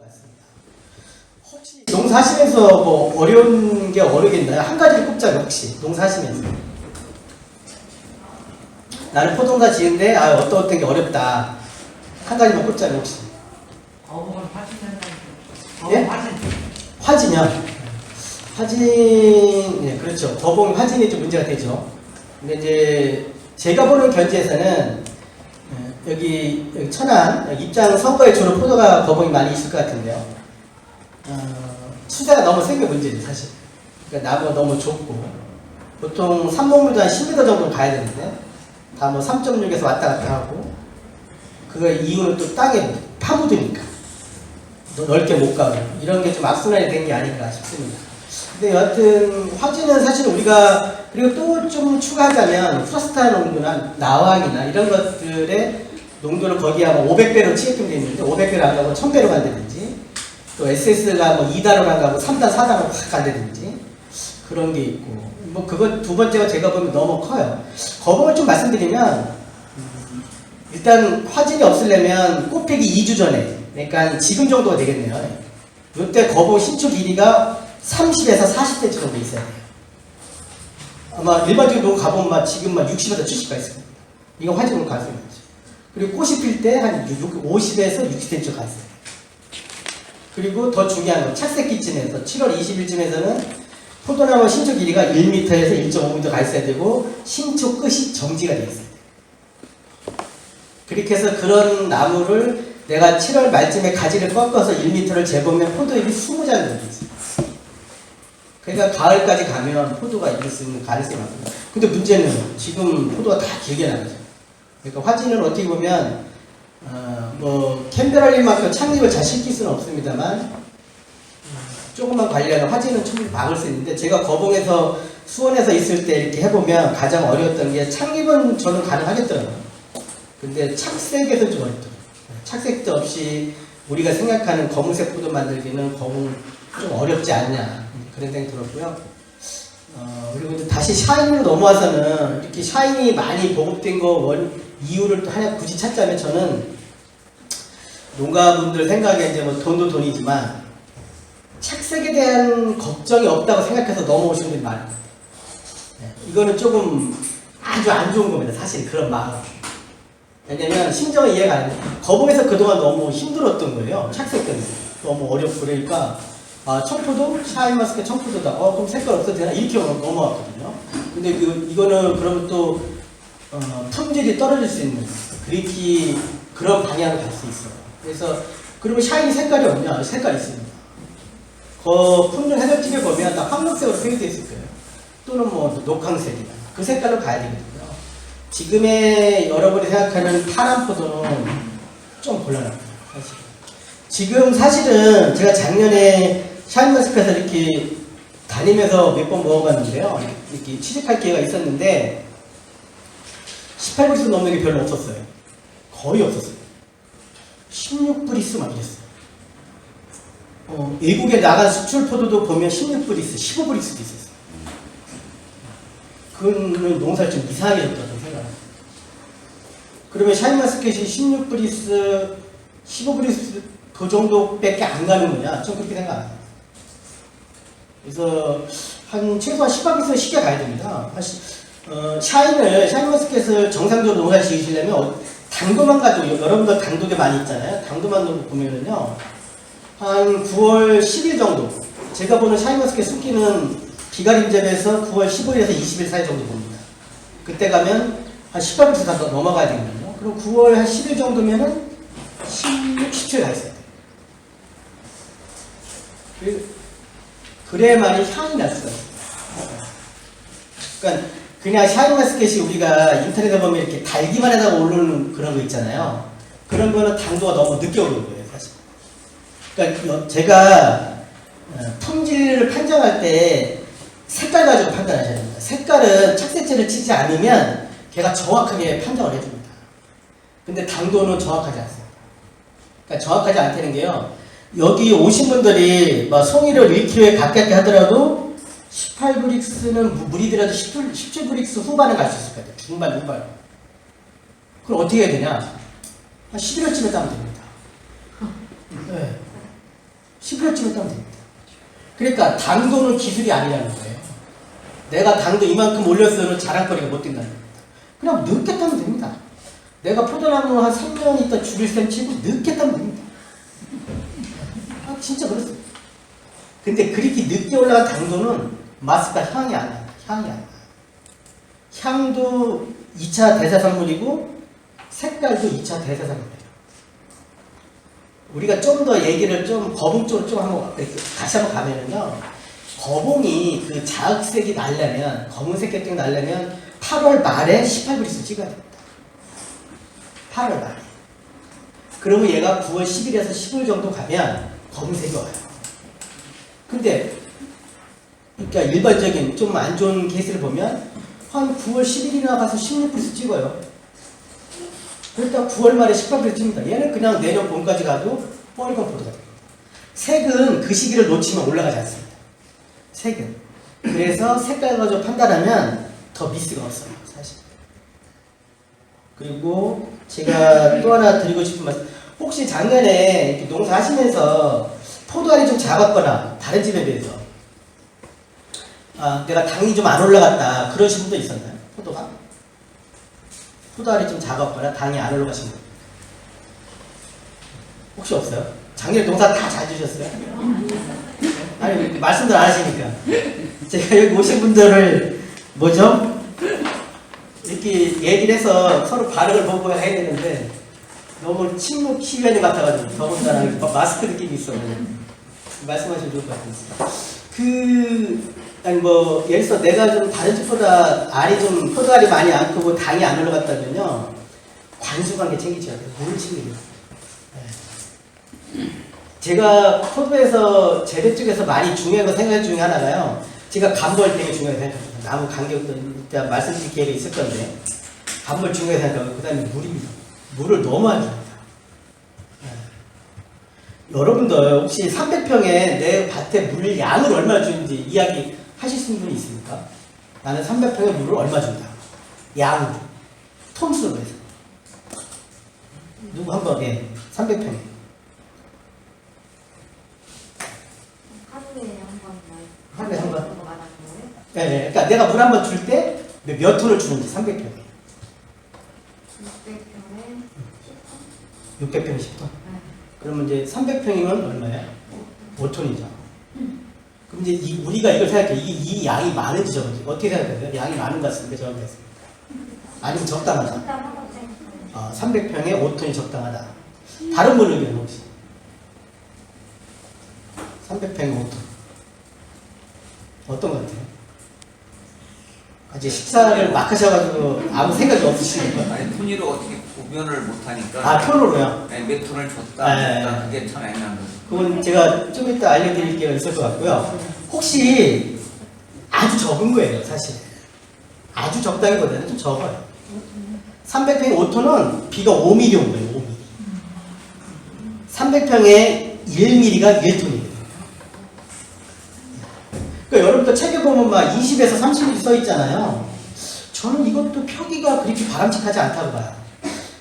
같습니다. 혹시 농사하시면서 뭐 어려운 게 어려겠나요? 한 가지를 꼽자면 혹시 농사하시면서 나는 포동사 지은데 어떤 게 어렵다. 한 가지만 꼽자면 혹시 거북은 화진한다. 예? 화진이요? 화진, 예, 그렇죠. 거봉 화진이 좀 문제가 되죠. 근데 이제 제가 보는 견지에서는 여기 천안 입장 선거에 주로 포도가 거봉이 많이 있을 것 같은데요. 추세가 너무 센 게 문제죠, 사실. 그러니까 나무가 너무 좁고 보통 산목물도 한 10m 정도 가야 되는데 다 뭐 3.6에서 왔다 갔다 하고 그 이유는 또 땅에 파묻으니까 넓게 못 가고 이런 게 좀 악순환이 된 게 아닌가 싶습니다. 근데 여하튼 화진은 사실 우리가 그리고 또 좀 추가하자면 프라스타 농도나 나왕이나 이런 것들의 농도를 거기에 아마 500배로 치게끔 있는데 500배로 안 가고 1000배로 간다든지 또 SS가 뭐 2단으로 안 가고 3단, 4단으로 확 간다든지 그런 게 있고 뭐 그거 두 번째가 제가 보면 너무 커요. 거봉을 좀 말씀드리면 일단 화진이 없으려면 꽃피기 2주 전에 그러니까 지금 정도가 되겠네요. 이때 거봉 신축 길이가 30에서 40cm 정도 있어야 돼요. 아마 일반적으로 가보면 지금 60에서 70가 있습니다. 이거 화진으로 갈 수 있는 거죠. 그리고 꽃이 필 때 한 50에서 60cm 가 있어요. 그리고 더 중요한 건 착색기쯤에서 7월 20일쯤에서는 포도나무 신축 길이가 1m에서 1.5m 가 있어야 되고 신축 끝이 정지가 되어 있어요. 그렇게 해서 그런 나무를 내가 7월 말쯤에 가지를 꺾어서 1m를 재보면 포도잎이 20장이 되겠어요. 그러니까 가을까지 가면 포도가 익을 수 있는 가능성이 많습니다. 근데 문제는 지금 포도가 다 길게 나가죠. 그러니까 화진은 어떻게 보면 뭐 캔베라리만큼 창립을 잘 시킬 수는 없습니다만 조금만 관리하면 화진은 충분히 막을 수 있는데 제가 거봉에서 수원에서 있을 때 이렇게 해보면 가장 어려웠던 게 창립은 저는 가능하겠더라고요. 근데 착색에서 좀 어렵더라고요. 착색도 없이 우리가 생각하는 검은색 포도 만들기는 거봉 좀 어렵지 않냐 그런 생각이 들었고요. 그리고 이제 다시 샤인으로 넘어와서는 이렇게 샤인이 많이 보급된 거 이유를 하나 굳이 찾자면 저는 농가분들 생각에 이제 뭐 돈도 돈이지만 착색에 대한 걱정이 없다고 생각해서 넘어오시는 분이 많아요. 이거는 조금 아주 안 좋은 겁니다. 사실 그런 마음. 왜냐면 심정은 이해가 안 돼요. 거봉에서 그동안 너무 힘들었던 거예요. 착색 때문에. 너무 어렵고 그러니까 청포도? 샤인머스켓 청포도다. 그럼 색깔 없어도 되나? 이렇게 넘어왔거든요. 근데 이거는 그러면 또 품질이 떨어질 수 있는 그런 방향으로 갈 수 있어요. 그래서 그러면 샤인이 색깔이 없냐? 색깔이 있습니다. 품종 해설집에 보면 다 황록색으로 표기되어 있을 거예요. 또는 뭐 녹황색이나 그 색깔로 가야 되거든요. 지금의 여러분이 생각하는 파란 포도는 좀 곤란합니다. 사실. 지금 사실은 제가 작년에 샤인머스켓에서 이렇게 다니면서 몇 번 먹어봤는데요. 이렇게 취직할 기회가 있었는데 18브리스 넘는 게 별로 없었어요. 거의 없었어요. 16브리스만 이랬어요. 외국에 나간 수출 포도도 보면 16브리스, 15브리스도 있었어요. 그거는 농사를 좀 이상하게 했다고 생각합니다. 그러면 샤인머스켓이 16브리스, 15브리스 그 정도밖에 안 가는 거냐? 좀 그렇게 생각합니다. 그래서 최소한 18브리스 쉽게 가야 됩니다. 샤인머스켓을 정상적으로 농사 지으시려면 당도만 가지고 여러분들 당도계 많이 있잖아요. 당도만 놓고 보면은요. 한 9월 10일 정도 제가 보는 샤인머스켓 숙기는 비가림잽에서 9월 15일에서 20일 사이 정도 봅니다. 그때 가면 한 18브리스 다 넘어가야 되거든요. 그럼 9월 한 10일 정도면은 16, 17일 가 있어요. 그래야만이 향이 날 수가 있어요. 그러니까 그냥 샤인머스켓이 우리가 인터넷에 보면 이렇게 달기만 하다가 오르는 그런 거 있잖아요. 그런 거는 당도가 너무 늦게 오르는 거예요, 사실. 그러니까 제가 품질을 판정할 때 색깔 가지고 판단하셔야 됩니다. 색깔은 착색제를 치지 않으면 걔가 정확하게 판정을 해줍니다. 근데 당도는 정확하지 않습니다. 그러니까 정확하지 않다는 게요. 여기 오신 분들이 송이를 1kg에 가깝게 하더라도 18브릭스는 무리 들어도 17브릭스 후반에 갈 수 있을 것 같아요. 중반, 후반. 그럼 어떻게 해야 되냐? 한 11월쯤에 따면 됩니다. 네. 10%쯤에 따면 됩니다. 그러니까 당도는 기술이 아니라는 거예요. 내가 당도 이만큼 올렸어도 자랑거리가 못 된다는 겁니다. 그냥 늦게 따면 됩니다. 내가 포도나무 한 3년 있다 줄일 셈 치고 늦게 따면 됩니다. 아, 진짜 그렇습니다. 근데 그렇게 늦게 올라간 당도는 맛과 향이 안 나요. 향이 안 나요. 향도 2차 대사산물이고 색깔도 2차 대사산물이에요. 우리가 좀 더 얘기를 좀 거봉 쪽으로 좀 한번 다시 한번 가면은요. 거봉이 그 자흑색이 나려면 검은색 계통이 나려면 8월 말에 18브리스 찍어야 됩니다. 8월 말에. 그러면 얘가 9월 10일에서 10월 정도 가면 검은색이 와요. 근데 그러니까 일반적인 좀 안 좋은 케이스를 보면 한 9월 10일이나 가서 16브리스 찍어요. 그러다 9월 말에 18브리스 찍습니다. 얘는 그냥 내년 봄까지 가도 뻘건 포도가 됩니다. 색은 그 시기를 놓치면 올라가지 않습니다. 색은. 그래서 색깔 가지고 판단하면 더 미스가 없어요. 사실. 그리고 제가 또 하나 드리고 싶은 말씀. 혹시 작년에 이렇게 농사하시면서 포도알이 좀 작았거나 다른 집에 비해서 내가 당이 좀 안 올라갔다 그러신 분도 있었나요? 포도가? 포도알이 좀 작았거나 당이 안 올라가신 분 혹시 없어요? 작년에 농사 다 잘 주셨어요? 아니 말씀들 안 하시니까 제가 여기 오신 분들을 뭐죠? 이렇게 얘기를 해서 서로 반응을 보고 해야 되는데 너무 침묵 시간이 같아가지고 더군다나 마스크 느낌이 있어요. 말씀하시면 좋을 것 같아요. 아니 뭐 예를 들어서 내가 좀 다른 집보다 알이 좀 포도알이 많이 안 크고 당이 안 올라갔다면요 관수관계 챙기셔야 돼요. 물을 챙겨야 돼요. 제가 포도에서 재배 쪽에서 많이 중요한 생각 중에 하나가요. 제가 감벌 되게 중요하게 생각합니다. 나무 간격도 이따 말씀드릴 기회가 있을 건데 감벌 중요하게 생각하고 그 다음에 물입니다. 물을 너무 안 줍니다. 여러분들 혹시 300평에 내 밭에 물 양을 얼마나 주는지 이야기 하실 수 있는 분이 있습니까? 나는 300평에 물을 얼마 준다. 양으로. 톤수로 해서. 누구 한번 300평에. 하루에 한 번. 네, 그러니까 내가 물 한 번 줄 때 몇 톤을 주는지 300평에. 600평에 10톤. 그러면 이제 300평이면 얼마야? 5톤이죠. 그럼 이제 우리가 이걸 생각해. 이 양이 많은지 적은지 어떻게 생각하세요? 양이 많은 것 같습니까? 적은지 아니면 적당하다? 300평에 5톤이 적당하다. 다른 분 의견은 혹시? 300평에 5톤. 어떤 것 같아요? 이제 식사를 막 하셔가지고 아무 생각이 없으시는 거예요? 아니 톤으로 어떻게 구별을 못하니까 톤으로요? 네, 몇 톤을 줬다 그게 참 애매한 거죠. 그건 제가 좀 이따 알려드릴 기회가 있을 것 같고요. 혹시 아주 적은 거예요, 사실. 아주 적다기보다는 좀 적어요. 300평에 5톤은 비가 5mm 온 거예요, 5mm. 300평에 1mm가 1톤이에요. 그러니까 여러분들 책에 보면 막 20에서 30mm 써 있잖아요. 저는 이것도 표기가 그렇게 바람직하지 않다고 봐요.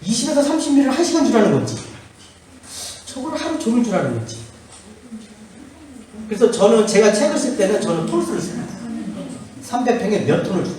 20에서 30mm를 1시간 주라는 건지 저걸 하루 종일 주라는 건지. 그래서 제가 책을 쓸 때는 저는 톤수를 씁니다. 300평에 몇 톤을 줘요.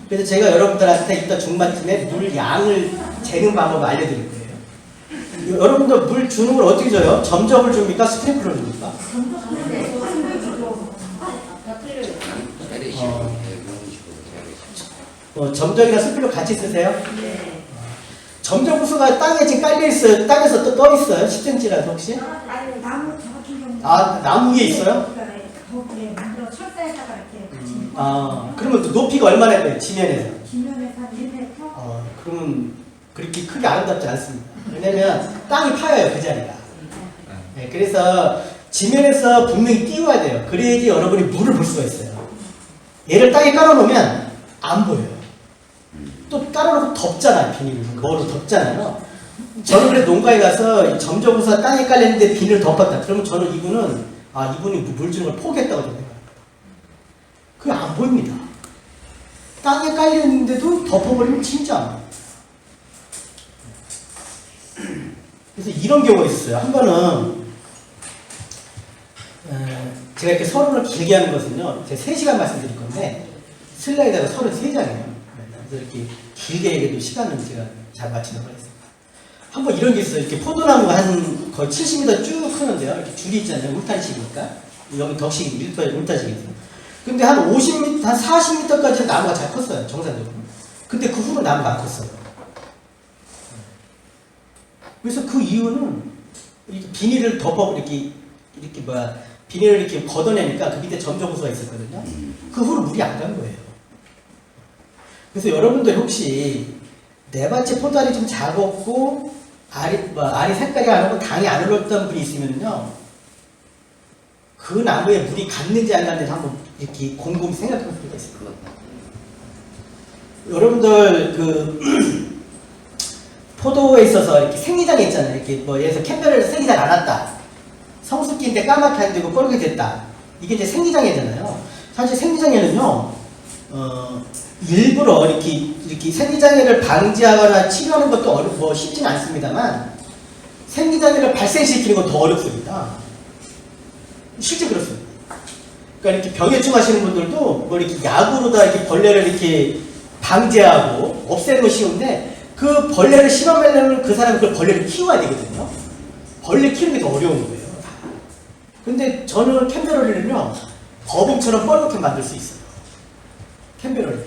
그래서 제가 여러분들한테 이따 중반쯤에 물 양을 재는 방법을 알려드릴 거예요. 여러분들 물 주는 걸 어떻게 줘요? 점적을 줍니까? 스프링클러를 줍니까? 점적이랑 스프링클러 같이 쓰세요? 네. 점적 부수가 땅에 지금 깔려 있어요. 땅에서 또 떠 있어요. 10cm라도 혹시? 아니 나무 저 같은 경우. 나무 위에 있어요? 네, 만들어 철사에다가 이렇게. 그러면 높이가 얼마나 돼요? 지면에서? 지면에서 한 1m. 그러면 그렇게 크게 아름답지 않습니다. 왜냐면 땅이 파여요, 그 자리가. 네, 그래서 지면에서 분명히 띄워야 돼요. 그래야지 여러분이 물을 볼 수가 있어요. 얘를 땅에 깔아놓으면 안 보여요. 또 깔아놓고 덮잖아요, 비닐을. 뭐로 덮잖아요. 저는 그래서 농가에 가서 점적부사 땅에 깔렸는데 비닐을 덮었다. 그러면 저는 이분은, 이분이 물 주는 걸 포기했다고 생각합니다. 그게 안 보입니다. 땅에 깔렸는데도 덮어버리면 진짜 안 보여요. 그래서 이런 경우가 있었어요. 한 번은 제가 이렇게 서론을 길게 하는 것은요, 제가 3시간 말씀드릴 건데, 슬라이드가 33장이에요. 그래서 이렇게 길게 얘기해도 시간은 제가 잘 맞추려고 했습니다. 한번 이런 게 있어요. 이렇게 포도나무가 한 거의 70m 쭉 크는데요. 이렇게 줄이 있잖아요. 울타리식이니까. 여기 덕식이 밀도에 울타리식이죠. 근데 한 50m, 한 40m까지 나무가 잘 컸어요. 정상적으로. 근데 그 후로 나무가 안 컸어요. 그래서 그 이유는 이렇게 비닐을 덮어 비닐을 이렇게 걷어내니까 그 밑에 점적호수가 있었거든요. 그 후로 물이 안 간 거예요. 그래서 여러분들 혹시 네 번째 포도알이 좀 작았고 알이 색깔이 안 오고 당이 안 올랐던 분이 있으면요, 그 나무에 물이 갔는지 안 갔는지 한번 이렇게 곰곰이 생각해 볼 필요가 있을 것 같아요. 여러분들 그 포도에 있어서 이렇게 생리장애 있잖아요. 이렇게 뭐 예를 들어서 캔벨을 생리장 안 왔다. 성숙기인데 까맣게 안 되고 뻘겋게 됐다. 이게 이제 생리장애잖아요. 사실 생리장애는요, 일부러 이렇게 생리장애를 방지하거나 치료하는 것도 쉽지는 않습니다만, 생리장애를 발생시키는 건 더 어렵습니다. 실제 그렇습니다. 그러니까 이렇게 병해충 하시는 분들도 뭐 이렇게 약으로다 이렇게 벌레를 이렇게 방지하고 없애는 거 쉬운데, 그 벌레를 실험하려면 그 사람이 그 벌레를 키워야 되거든요. 벌레 키우는 게 더 어려운 거예요. 근데 저는 캔베러리는요, 거북처럼 뻘겋게 만들 수 있어요. 캔베러리.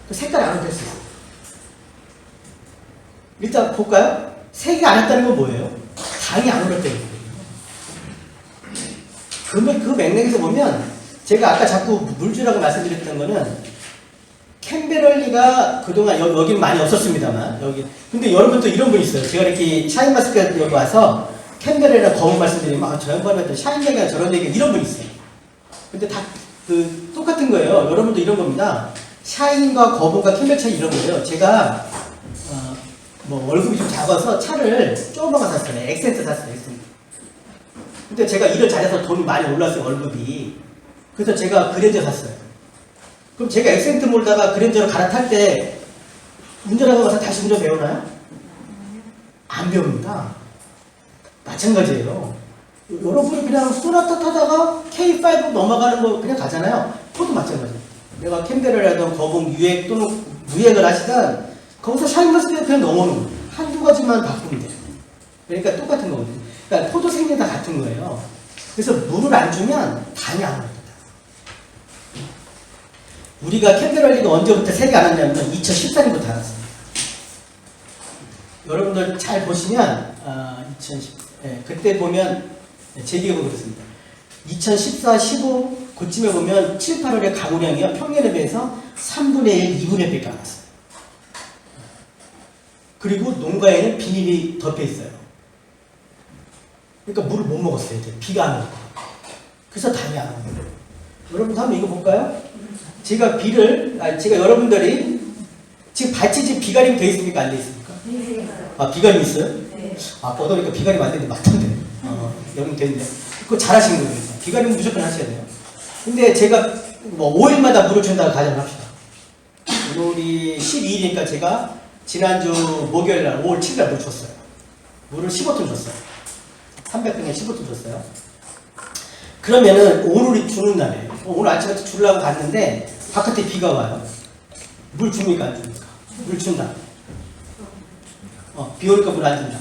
색깔이 안 옮길 수 있어요. 일단 볼까요? 색이 안 했다는 건 뭐예요? 당이 안 올랐다는 거예요. 그 맥락에서 보면, 제가 아까 자꾸 물주라고 말씀드렸던 거는, 캔베럴리가 그동안 여기는 많이 없었습니다만, 여기. 근데 여러분 또 이런 분 있어요. 제가 이렇게 샤인마스크에 여기 와서 캔베럴이나 거북 말씀드리면, 저 양반은 또 샤인 얘기가 저런 얘기가 이런 분 있어요. 근데 다 똑같은 거예요. 여러분도 이런 겁니다. 샤인과 거북과 캔벨 차이 이런 거예요. 제가, 월급이 좀 작아서 차를 조그만 거 샀어요. 엑센트 샀어요. 엑센트. 근데 제가 일을 잘해서 돈이 많이 올랐어요. 월급이. 그래서 제가 그랜저 샀어요. 그럼 제가 엑센트 몰다가 그랜저로 갈아탈 때 운전하고 가서 다시 운전 배우나요? 안 배웁니다. 마찬가지예요. 여러분이 그냥 소나타 타다가 K5 넘어가는 거 그냥 가잖아요. 포도 마찬가지예요. 내가 캔벨을 하던 거북 유액 또는 무액을 하시던 거기서 샤인머스켓 그냥 넘어오는 거예요. 한두 가지만 바꾸면 돼요. 그러니까 똑같은 거거든요. 그러니까 포도 생리 다 같은 거예요. 그래서 물을 안 주면 당이 안 올라요. 우리가 캔베럴리가 언제부터 색이 안 왔냐면 2014년부터 알았습니다. 여러분들 잘 보시면 2010 그때 보면 제 기억은 그렇습니다. 2014, 15 그쯤에 보면 7, 8월에 가구량이요 평년에 비해서 3분의 1, 2분의 1밖에 안 왔어요. 그리고 농가에는 비닐이 덮여 있어요. 그러니까 물을 못 먹었어요. 비가 안 오고. 그래서 당이 안 오는 거예요. 여러분 한번 이거 볼까요? 제가 여러분들이 지금 밭이 지금 비가림 돼 있습니까? 안 돼 있습니까? 네. 아, 비가림 있어요? 네. 아, 뻗어니까 비가림 안 되는데 맞던데. 여름 되는데. 그거 잘하시는 거예요. 비가림은 무조건 하셔야 돼요. 근데 제가 5일마다 물을 준다고 가정을 합시다. 오늘이 12일이니까 제가 지난주 목요일 날 5월 7일 날 물 줬어요. 물을 15톤 줬어요. 300병에 15톤 줬어요. 그러면은 오늘이 주는 날이에요. 오늘 아침에 주려고 갔는데 바깥에 비가 와요. 물 줍니까 안 줍니까? 물 준다. 비 오니까 물 안 준다.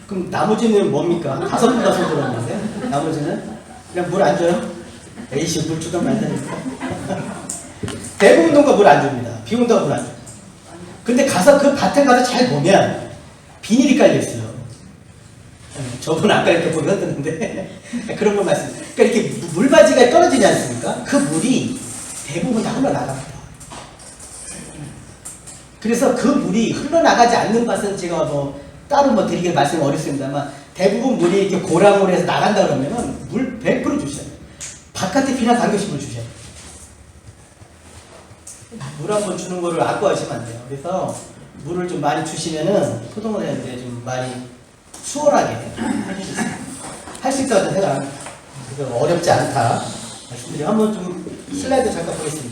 그럼 나머지는 뭡니까? 5분 다 손들었는데 나머지는 그냥 물 안 줘요? 에이씨 물 주던 말다니까. 대부분 농가 물 안 줍니다. 비 온다고 물 안 줍니다. 근데 가서 그 밭에 가서 잘 보면 비닐이 깔려 있어요. 저분 아까 이렇게 보기 흔드는데 그런 걸 말씀. 그러니까 이렇게 물바지가 떨어지지 않습니까? 그 물이 대부분 다 흘러나갑니다. 그래서 그 물이 흘러나가지 않는 밭은 제가 따로 드리게 말씀 어렵습니다만 대부분 물이 이렇게 고랑으로 해서 나간다 그러면은 물 100% 주셔야 돼요. 바깥에 비나 간격씩 물 주셔야 돼요. 물 한 번 주는 거를 아까워하시면 안 돼요. 그래서 물을 좀 많이 주시면은 포도원에 좀 많이 수월하게 할 수 있다고 생각합니다. 그래서 어렵지 않다 말씀드리고 한번 좀 슬라이드 잠깐 보겠습니다.